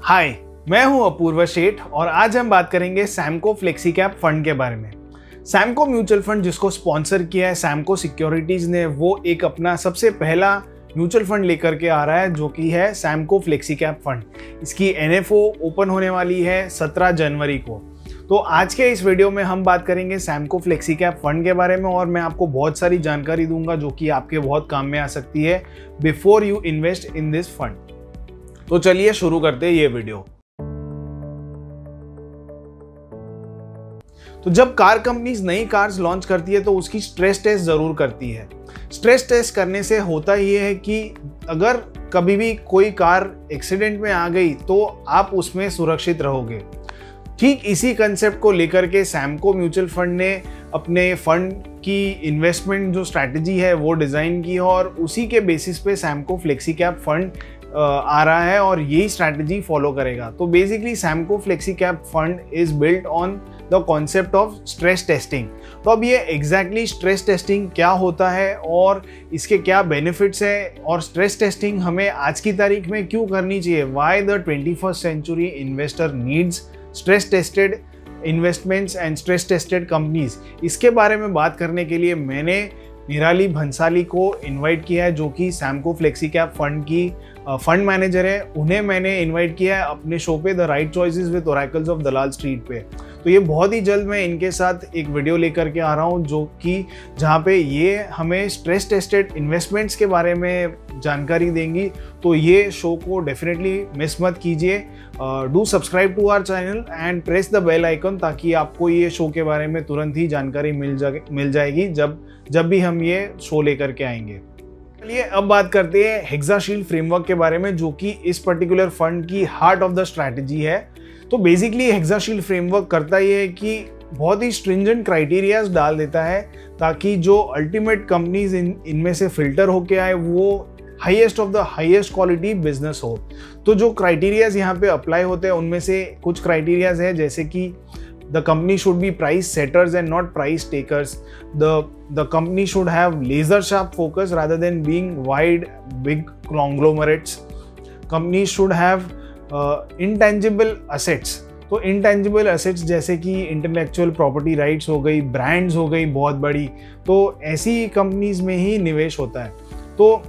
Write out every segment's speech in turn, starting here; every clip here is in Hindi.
हाय, मैं हूं अपूर्व शेठ और आज हम बात करेंगे सैमको फ्लेक्सी कैप फंड के बारे में। सैमको म्यूचुअल फंड जिसको स्पॉन्सर किया है सैमको सिक्योरिटीज ने, वो एक अपना सबसे पहला म्यूचुअल फंड लेकर के आ रहा है जो कि है सैमको फ्लेक्सी कैप फंड। इसकी NFO ओपन होने वाली है 17 जनवरी को। तो आज के इस वीडियो में हम बात करेंगे सैमको फ्लेक्सी कैप फंड के बारे में और मैं आपको बहुत सारी जानकारी दूंगा जो कि आपके बहुत काम में आ सकती है before you invest in this fund. तो चलिए शुरू करते हैं ये वीडियो। तो जब कार कंपनीज नई कार्स लॉन्च करती है तो उसकी स्ट्रेस टेस्ट जरूर करती है। स्ट्रेस टेस्ट करने से होता ये है कि अगर कभी भी कोई कार एक्सीडेंट में आ गई तो आप उसमें सुरक्षित रहोगे। ठीक इसी कंसेप्ट को लेकर के सैमको म्यूचुअल फंड ने अपने फंड की इन्वेस्टमेंट जो स्ट्रैटेजी है वो डिज़ाइन की और उसी के बेसिस पे सैमको फ्लेक्सी कैप फंड आ रहा है और यही स्ट्रैटेजी फॉलो करेगा। तो basically Samco flexi cap fund is built on the concept of stress testing. तो अब ये एग्जैक्टली स्ट्रेस टेस्टिंग क्या होता है और इसके क्या बेनिफिट्स है और स्ट्रेस टेस्टिंग हमें आज की तारीख में क्यों करनी चाहिए, why the 21st century investor needs stress tested investments and stress tested companies, इसके बारे में बात करने के लिए मैंने निराली भंसाली को इनवाइट किया है जो कि सैमको फ्लेक्सी कैप फंड की फंड मैनेजर है। उन्हें मैंने इनवाइट किया है अपने शो पे the right choices with oracles of Dalal street पे। तो ये बहुत ही जल्द मैं इनके साथ एक वीडियो लेकर के आ रहा हूँ जो कि जहाँ पे ये हमें स्ट्रेस टेस्टेड इन्वेस्टमेंट्स के बारे में जानकारी देंगी। तो ये शो को डेफिनेटली मिस मत कीजिए। Do subscribe to our channel and press the bell icon ताकि आपको ये शो के बारे में तुरंत ही जानकारी मिल जाएगी जब भी हम ये शो लेकर के आएंगे। चलिए अब बात करते हैं हेक्साशील्ड फ्रेमवर्क के बारे में जो कि इस पर्टिकुलर फंड की हार्ट ऑफ द स्ट्रैटेजी है। तो बेसिकली हेक्साशील्ड फ्रेमवर्क करता ये है कि बहुत ही स्ट्रिंजेंट क्राइटेरियाज डाल देता है ताकि जो अल्टीमेट कंपनीज इनमें से फिल्टर होके आए वो highest of the highest quality business हो। तो जो क्राइटेरियाज यहाँ पे अप्लाई होते हैं उनमें से कुछ क्राइटेरियाज है जैसे कि the company should be price setters and not price takers. The company should have laser sharp focus rather than being wide big conglomerates. Companies should have intangible assets. तो intangible assets जैसे कि intellectual property rights हो गई, brands हो गई बहुत बड़ी, तो ऐसी कंपनीज में ही निवेश होता है। तो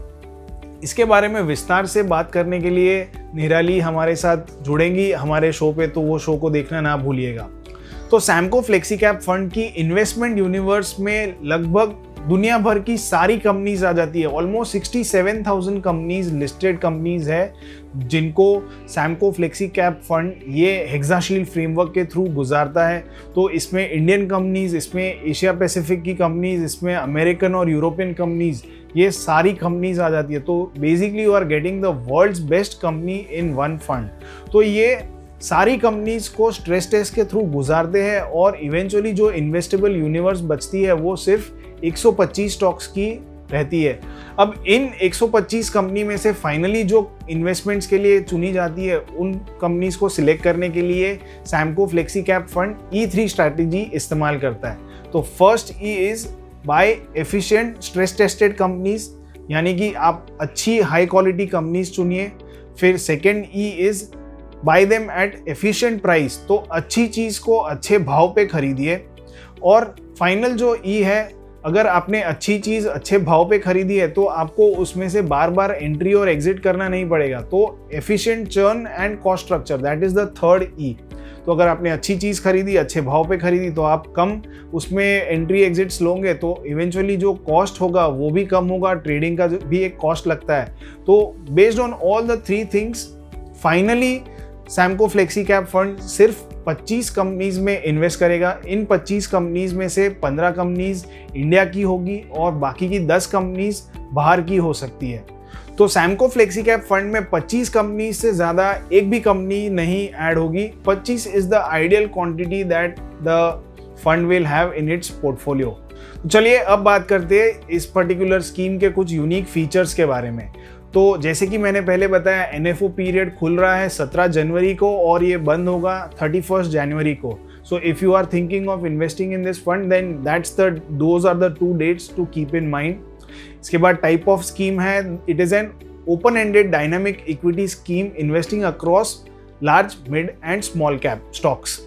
इसके बारे में विस्तार से बात करने के लिए निराली हमारे साथ जुड़ेंगी हमारे शो पे, तो वो शो को देखना ना भूलिएगा। तो सैमको फ्लेक्सी कैप फंड की इन्वेस्टमेंट यूनिवर्स में लगभग दुनिया भर की सारी कंपनीज आ जाती है। ऑलमोस्ट 67,000 कंपनीज लिस्टेड कंपनीज है जिनको सैमको फ्लेक्सी कैप फंड ये हेक्साशील्ड फ्रेमवर्क के थ्रू गुजारता है। तो इसमें इंडियन कंपनीज, इसमें एशिया पैसिफिक की कंपनीज, इसमें अमेरिकन और यूरोपियन कंपनीज, ये सारी कंपनीज आ जाती है। तो basically you are getting the world's best company in one fund. तो ये सारी कंपनीज को स्ट्रेस टेस्ट के थ्रू गुजारते हैं और इवेंचुअली जो इन्वेस्टेबल यूनिवर्स बचती है वो सिर्फ 125 स्टॉक्स की रहती है। अब इन 125 कंपनी में से फाइनली जो इन्वेस्टमेंट्स के लिए चुनी जाती है उन कंपनीज को सिलेक्ट करने के लिए Samco flexi cap fund E3 strategy इस्तेमाल करता है। तो first E is by efficient stress tested companies, यानी कि आप अच्छी हाई क्वालिटी कंपनीज चुनिए। फिर second E is by them at efficient price, तो अच्छी चीज़ को अच्छे भाव पे खरीदिए। और फाइनल जो E है, अगर आपने अच्छी चीज़ अच्छे भाव पे खरीदी है तो आपको उसमें से बार बार एंट्री और एग्जिट करना नहीं पड़ेगा। तो efficient churn and cost structure, that is the third E। तो अगर आपने अच्छी चीज़ खरीदी, अच्छे भाव पे खरीदी, तो आप कम उसमें एंट्री एग्जिट्स लोगे तो इवेंचुअली जो कॉस्ट होगा वो भी कम होगा, ट्रेडिंग का भी एक कॉस्ट लगता है। तो based on all the three things finally Samco flexi cap fund सिर्फ 25 कंपनीज में इन्वेस्ट करेगा। इन 25 कंपनीज में से 15 कंपनीज इंडिया की होगी और बाकी की 10 कंपनीज बाहर की हो सकती है। तो सैमको फ्लेक्सी कैप फंड में 25 कंपनीज से ज़्यादा एक भी कंपनी नहीं ऐड होगी। 25 is the ideal quantity that the fund will have in its portfolio. चलिए अब बात करते हैं इस पर्टिकुलर स्कीम के कुछ यूनिक फीचर्स के बारे में। तो जैसे कि मैंने पहले बताया NFO पीरियड खुल रहा है 17 जनवरी को और ये बंद होगा 31st जनवरी को। So if you are thinking of investing in this fund then those are the 2 dates to keep in mind. इसके बाद टाइप ऑफ स्कीम है, it is an open-ended dynamic equity scheme investing across large, mid and small cap stocks.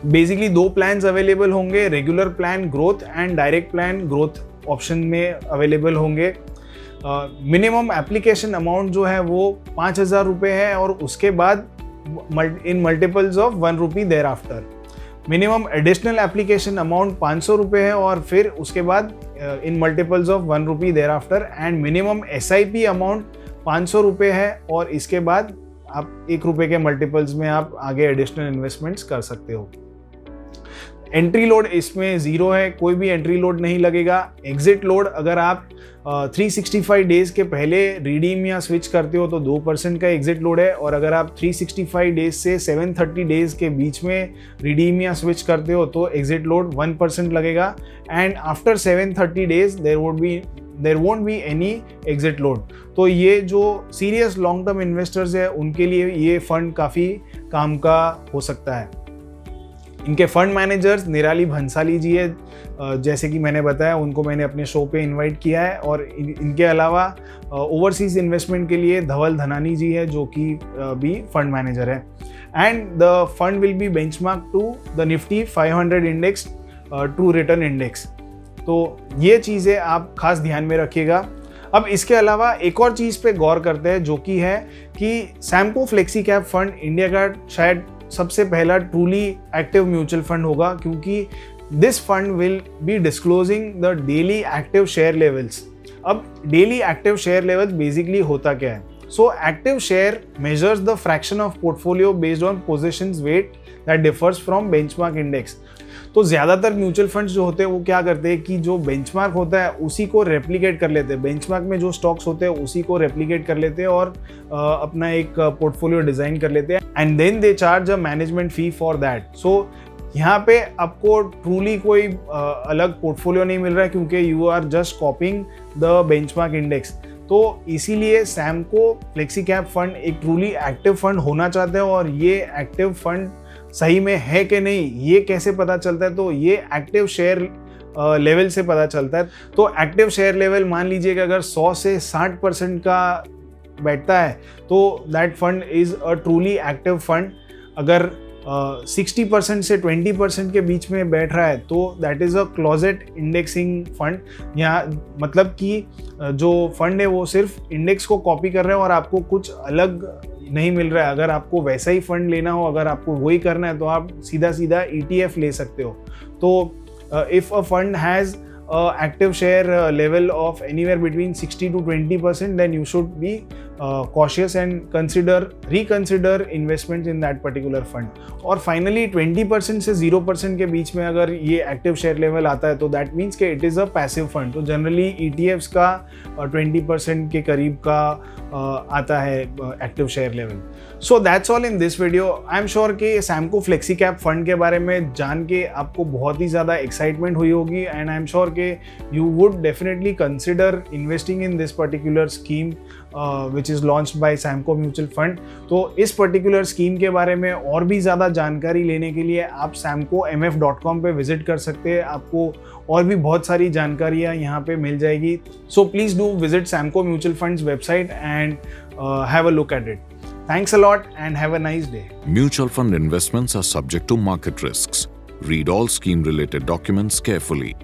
Basically 2 plans available होंगे, regular plan growth and direct plan growth option में अवेलेबल होंगे। मिनिमम एप्लीकेशन अमाउंट जो है वो 5,000 रुपये है और उसके बाद in multiples of 1 rupee thereafter. Minimum additional application amount 500 रुपये है और फिर उसके बाद in multiples of 1 rupee thereafter. And minimum SIP amount 500 रुपये है और इसके बाद आप 1 रुपये के मल्टीपल्स में आप आगे एडिशनल इन्वेस्टमेंट्स कर सकते हो। एंट्री लोड इसमें 0 है, कोई भी एंट्री लोड नहीं लगेगा। एग्जिट लोड अगर आप 365 डेज के पहले रिडीम या स्विच करते हो तो 2% का एग्जिट लोड है, और अगर आप 365 डेज से 730 डेज के बीच में रिडीम या स्विच करते हो तो एग्जिट लोड 1% लगेगा। And after 730 days there won't be any exit load. तो ये जो सीरियस लॉन्ग टर्म इन्वेस्टर्स है उनके लिए ये फंड काफ़ी काम का हो सकता है। इनके फंड मैनेजर्स निराली भंसाली जी है, जैसे कि मैंने बताया, उनको मैंने अपने शो पे इनवाइट किया है। और इनके अलावा ओवरसीज इन्वेस्टमेंट के लिए धवल धनानी जी है जो कि भी फंड मैनेजर है। And the fund will be benchmark to the Nifty 500 index true return index. तो ये चीज़ें आप खास ध्यान में रखिएगा। अब इसके अलावा एक और चीज़ पे गौर करते हैं जो कि है कि Samco flexi cap fund India का शायद सबसे पहला ट्रूली एक्टिव म्यूचुअल फंड होगा, क्योंकि this fund will be disclosing the daily active share levels. अब daily active share levels basically होता क्या है? So active share measures the fraction of portfolio based on positions weight that differs from benchmark index. तो ज़्यादातर म्यूचुअल फंड्स जो होते हैं वो क्या करते हैं कि जो बेंचमार्क होता है उसी को रेप्लिकेट कर लेते हैं, बेंचमार्क में जो स्टॉक्स होते हैं उसी को रेप्लिकेट कर लेते हैं और अपना एक पोर्टफोलियो डिज़ाइन कर लेते हैं, and then they charge a management fee for that. So यहाँ पे आपको ट्रूली कोई अलग पोर्टफोलियो नहीं मिल रहा है, क्योंकि you are just copying the benchmark index. तो इसीलिए सैमको फ्लेक्सी कैप फंड एक ट्रूली एक्टिव फंड होना चाहते हैं, और ये एक्टिव फंड सही में है कि नहीं ये कैसे पता चलता है? तो ये एक्टिव शेयर लेवल से पता चलता है। तो एक्टिव शेयर लेवल मान लीजिए कि अगर 100 से 60% का बैठता है तो that fund is a truly active fund. अगर 60% से 20% के बीच में बैठ रहा है तो that is a closet indexing fund. यहाँ मतलब कि जो फंड है वो सिर्फ इंडेक्स को कॉपी कर रहे हैं और आपको कुछ अलग नहीं मिल रहा है। अगर आपको वैसा ही फंड लेना हो, अगर आपको वही करना है तो आप सीधा सीधा ETF ले सकते हो। तो if a fund has active share level of anywhere between 60 to 20%, then you should be cautious and reconsider investments in that particular fund। और finally 20% से 0% के बीच में अगर ये active share level आता है तो that means कि it is a passive fund। तो generally ETFs का 20% के करीब का आता है active share level। So that's all in this video। I'm sure कि सैमको फ्लेक्सी कैप फंड के बारे में जान के आपको बहुत ही ज़्यादा एक्साइटमेंट हुई होगी, एंड आई एम श्योर कि you would definitely consider investing in this particular scheme which is launched by Samco Mutual Fund। तो इस पर्टिकुलर स्कीम के बारे में और भी ज़्यादा जानकारी लेने के लिए आप samcomf.com पे विजिट कर सकते हैं। आपको और भी बहुत सारी जानकारियाँ यहाँ पे मिल जाएगी। So please do visit Samco Mutual Fund's website and have a look at it। Thanks a lot and have a nice day। Mutual fund investments are subject to market risks. Read all scheme related documents carefully।